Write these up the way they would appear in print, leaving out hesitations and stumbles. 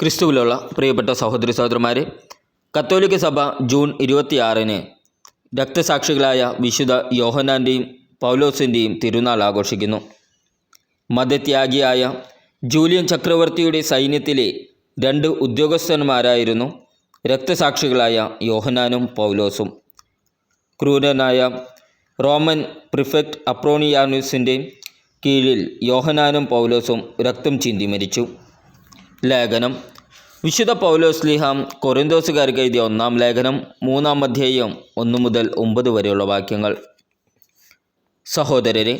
ക്രിസ്തുവിലുള്ള പ്രിയപ്പെട്ട സഹോദരി സഹോദരന്മാരെ, കത്തോലിക്ക സഭ ജൂൺ 26 രക്തസാക്ഷികളായ വിശുദ്ധ യോഹന്നാൻ്റെയും പൗലോസിൻ്റെയും തിരുനാൾ ആഘോഷിക്കുന്നു. മതത്യാഗിയായ ജൂലിയൻ ചക്രവർത്തിയുടെ സൈന്യത്തിലെ 2 ഉദ്യോഗസ്ഥന്മാരായിരുന്നു രക്തസാക്ഷികളായ യോഹന്നാനും പൗലോസും. ക്രൂരനായ റോമൻ പ്രിഫെക്റ്റ് അപ്രോണിയാനുസിൻ്റെ കീഴിൽ യോഹന്നാനും പൗലോസും രക്തം ചിന്തി മരിച്ചു. ലേഖനം വിശുദ്ധ പൗലോസ് ശ്ലീഹ കൊറിന്തോസുകാർക്ക് എഴുതിയ 1-ാം ലേഖനം 3-ാം അധ്യായം 1 മുതൽ 9 വരെയുള്ള വാക്യങ്ങൾ. സഹോദരരെ,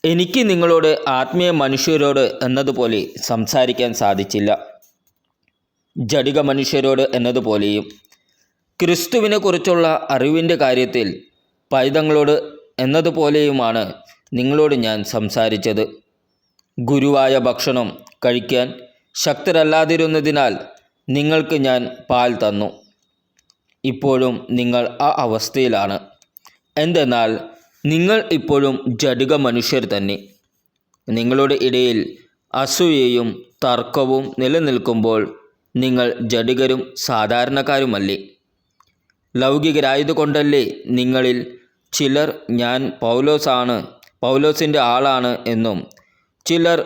എനിക്ക് നിങ്ങളോട് ആത്മീയ മനുഷ്യരോട് എന്നതുപോലെ സംസാരിക്കാൻ സാധിച്ചില്ല. ജഡിക മനുഷ്യരോട് എന്നതുപോലെയും ക്രിസ്തുവിനെക്കുറിച്ചുള്ള അറിവിൻ്റെ കാര്യത്തിൽ പൈതങ്ങളോട് എന്നതുപോലെയുമാണ് നിങ്ങളോട് ഞാൻ സംസാരിച്ചത്. ഗുരുവായ ഭക്ഷണം കഴിക്കാൻ ശക്തരല്ലാതിരുന്നതിനാൽ നിങ്ങൾക്ക് ഞാൻ പാൽ തന്നു. ഇപ്പോഴും നിങ്ങൾ ആ അവസ്ഥയിലാണ്. എന്തെന്നാൽ നിങ്ങൾ ഇപ്പോഴും ജഡിക മനുഷ്യർ തന്നെ. നിങ്ങളുടെ ഇടയിൽ അസൂയയും തർക്കവും നിലനിൽക്കുമ്പോൾ നിങ്ങൾ ജഡികരും സാധാരണക്കാരുമല്ലേ? ലൗകികരായതുകൊണ്ടല്ലേ നിങ്ങളിൽ ചിലർ ഞാൻ പൗലോസിൻ്റെ ആളാണ് എന്നും ചിലർ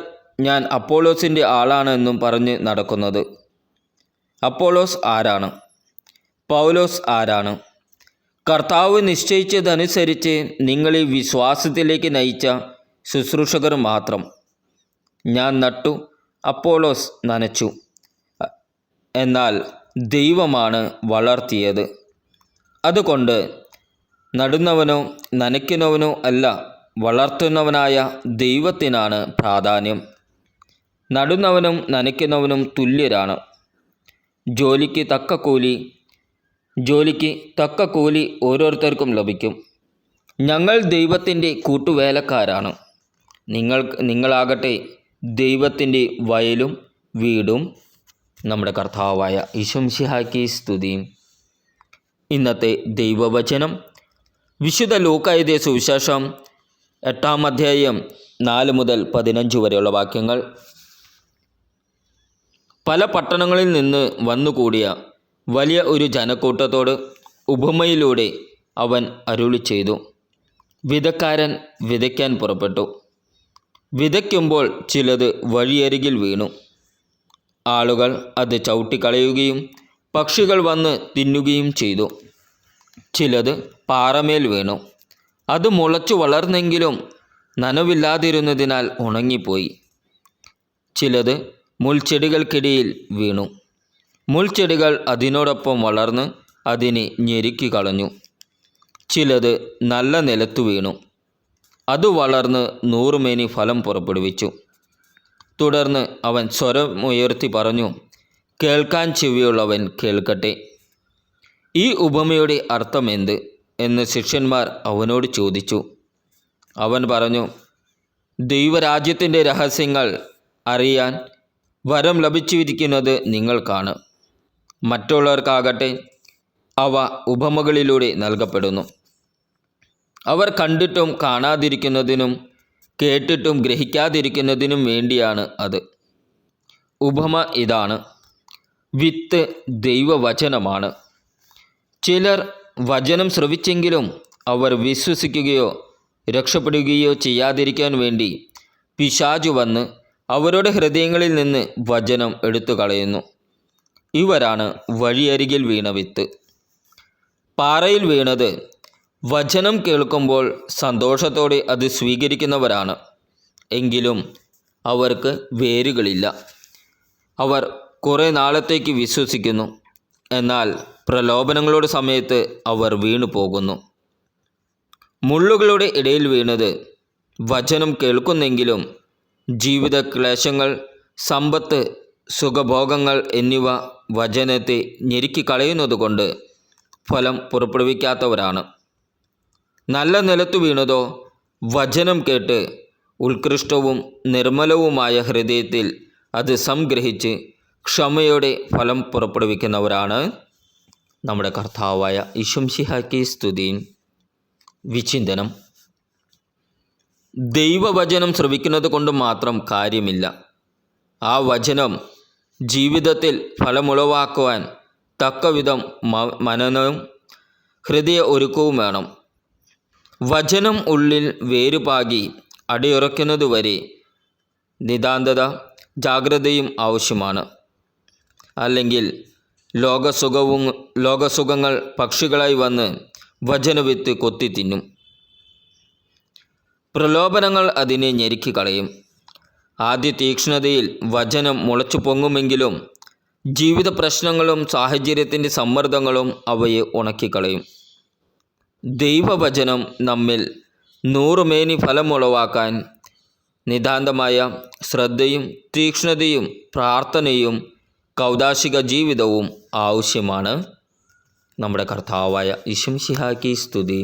ഞാൻ അപ്പോളോസിൻ്റെ ആളാണ് എന്നും പറഞ്ഞ് നടക്കുന്നത്? അപ്പോളോസ് ആരാണ്? പൗലോസ് ആരാണ്? കർത്താവ് നിശ്ചയിച്ചതനുസരിച്ച് നിങ്ങളെ വിശ്വാസത്തിലേക്ക് നയിച്ച ശുശ്രൂഷകർ മാത്രം. ഞാൻ നട്ടു, അപ്പോളോസ് നനച്ചു, എന്നാൽ ദൈവമാണ് വളർത്തിയത്. അതുകൊണ്ട് നടുന്നവനോ നനയ്ക്കുന്നവനോ അല്ല, വളർത്തുന്നവനായ ദൈവത്തിനാണ് പ്രാധാന്യം. നടുന്നവനും നനയ്ക്കുന്നവനും തുല്യരാണ്. ജോലിക്ക് തക്ക കൂലി ഓരോരുത്തർക്കും ലഭിക്കും. ഞങ്ങൾ ദൈവത്തിൻ്റെ കൂട്ടുവേലക്കാരാണ്. നിങ്ങളാകട്ടെ ദൈവത്തിൻ്റെ വയലും വീടും. നമ്മുടെ കർത്താവായ ഈശോ മിശിഹായ്ക്ക് സ്തുതി. ഇന്നത്തെ ദൈവവചനം വിശുദ്ധ ലൂക്കാ എഴുതിയ സുവിശേഷം 8-ാം അധ്യായം 4 മുതൽ 15 വരെയുള്ള വാക്യങ്ങൾ. പല പട്ടണങ്ങളിൽ നിന്ന് വന്നുകൂടിയ വലിയ ഒരു ജനക്കൂട്ടത്തോട് ഉപമയിലൂടെ അവൻ അരുളി ചെയ്തു. വിതക്കാരൻ വിതയ്ക്കാൻ പുറപ്പെട്ടു. വിതയ്ക്കുമ്പോൾ ചിലത് വഴിയരികിൽ വീണു. ആളുകൾ അത് ചവിട്ടിക്കളയുകയും പക്ഷികൾ വന്ന് തിന്നുകയും ചെയ്തു. ചിലത് പാറമേൽ വീണു. അത് മുളച്ചു വളർന്നെങ്കിലും നനവില്ലാതിരുന്നതിനാൽ ഉണങ്ങിപ്പോയി. ചിലത് മുൾച്ചെടികൾക്കിടയിൽ വീണു. മുൾച്ചെടികൾ അതിനോടൊപ്പം വളർന്ന് അതിനെ ഞെരുക്കി കളഞ്ഞു. ചിലത് നല്ല നിലത്തു വീണു. അത് വളർന്ന് 100 മേനി ഫലം പുറപ്പെടുവിച്ചു. തുടർന്ന് അവൻ സ്വരമുയർത്തി പറഞ്ഞു, കേൾക്കാൻ ചെവിയുള്ളവൻ കേൾക്കട്ടെ. ഈ ഉപമയുടെ അർത്ഥം എന്ത് എന്ന് ശിഷ്യന്മാർ അവനോട് ചോദിച്ചു. അവൻ പറഞ്ഞു, ദൈവരാജ്യത്തിൻ്റെ രഹസ്യങ്ങൾ അറിയാൻ വരം ലഭിച്ചിരിക്കുന്നത് നിങ്ങൾക്കാണ്. മറ്റുള്ളവർക്കാകട്ടെ അവ ഉപമകളിലൂടെ നൽകപ്പെടുന്നു. അവർ കണ്ടിട്ടും കാണാതിരിക്കുന്നതിനും കേട്ടിട്ടും ഗ്രഹിക്കാതിരിക്കുന്നതിനും വേണ്ടിയാണ് അത്. ഉപമ ഇതാണ്: വിത്ത് ദൈവവചനമാണ്. ചിലർ വചനം ശ്രവിച്ചെങ്കിലും അവർ വിശ്വസിക്കുകയോ രക്ഷപ്പെടുകയോ ചെയ്യാതിരിക്കാൻ വേണ്ടി പിശാചു വന്ന് അവരുടെ ഹൃദയങ്ങളിൽ നിന്ന് വചനം എടുത്തു കളയുന്നു. ഇവരാണ് വഴിയരികിൽ വീണ വിത്ത്. പാറയിൽ വീണത് വചനം കേൾക്കുമ്പോൾ സന്തോഷത്തോടെ അത് സ്വീകരിക്കുന്നവരാണ്. എങ്കിലും അവർക്ക് വേരുകളില്ല. അവർ കുറേ നാളത്തേക്ക് വിശ്വസിക്കുന്നു, എന്നാൽ പ്രലോഭനങ്ങളുടെ സമയത്ത് അവർ വീണു പോകുന്നു. മുള്ളുകളുടെ ഇടയിൽ വീണത് വചനം കേൾക്കുന്നെങ്കിലും ജീവിത ക്ലേശങ്ങൾ, സമ്പത്ത്, സുഖഭോഗങ്ങൾ എന്നിവ വചനത്തെ ഞെരുക്കിക്കളയുന്നതുകൊണ്ട് ഫലം പുറപ്പെടുവിക്കാത്തവരാണ്. നല്ല നിലത്തു വീണതോ വചനം കേട്ട് ഉത്കൃഷ്ടവും നിർമ്മലവുമായ ഹൃദയത്തിൽ അത് സംഗ്രഹിച്ച് ക്ഷമയോടെ ഫലം പുറപ്പെടുവിക്കുന്നവരാണ്. നമ്മുടെ കർത്താവായ ഈശോ മിശിഹായ്ക്ക് സ്തുതി. വിചിന്തനം: ദൈവവചനം ശ്രവിക്കുന്നത് കൊണ്ട് മാത്രം കാര്യമില്ല. ആ വചനം ജീവിതത്തിൽ ഫലമുളവാക്കുവാൻ തക്കവിധം മനനവും ഹൃദയ ഒരുക്കവും വേണം. വചനം ഉള്ളിൽ വേരുപാകി അടിയുറയ്ക്കുന്നതുവരെ നിതാന്തത ജാഗ്രതയും ആവശ്യമാണ്. അല്ലെങ്കിൽ ലോകസുഖങ്ങൾ പക്ഷികളായി വന്ന് വചനവിത്ത് കൊത്തിത്തിന്നും. പ്രലോഭനങ്ങൾ അതിനെ ഞെരുക്കിക്കളയും. ആദ്യ തീക്ഷ്ണതയിൽ വചനം മുളച്ചു പൊങ്ങുമെങ്കിലും ജീവിത പ്രശ്നങ്ങളും സാഹചര്യത്തിൻ്റെ സമ്മർദ്ദങ്ങളും അവയെ ഉണക്കിക്കളയും. ദൈവവചനം നമ്മിൽ 100 മേനി ഫലമുളവാക്കാൻ നിതാന്തമായ ശ്രദ്ധയും തീക്ഷ്ണതയും പ്രാർത്ഥനയും കൗദാശിക ജീവിതവും ആവശ്യമാണ്. നമ്മുടെ കർത്താവായ ഈശോ മിശിഹായ്ക്ക് സ്തുതി.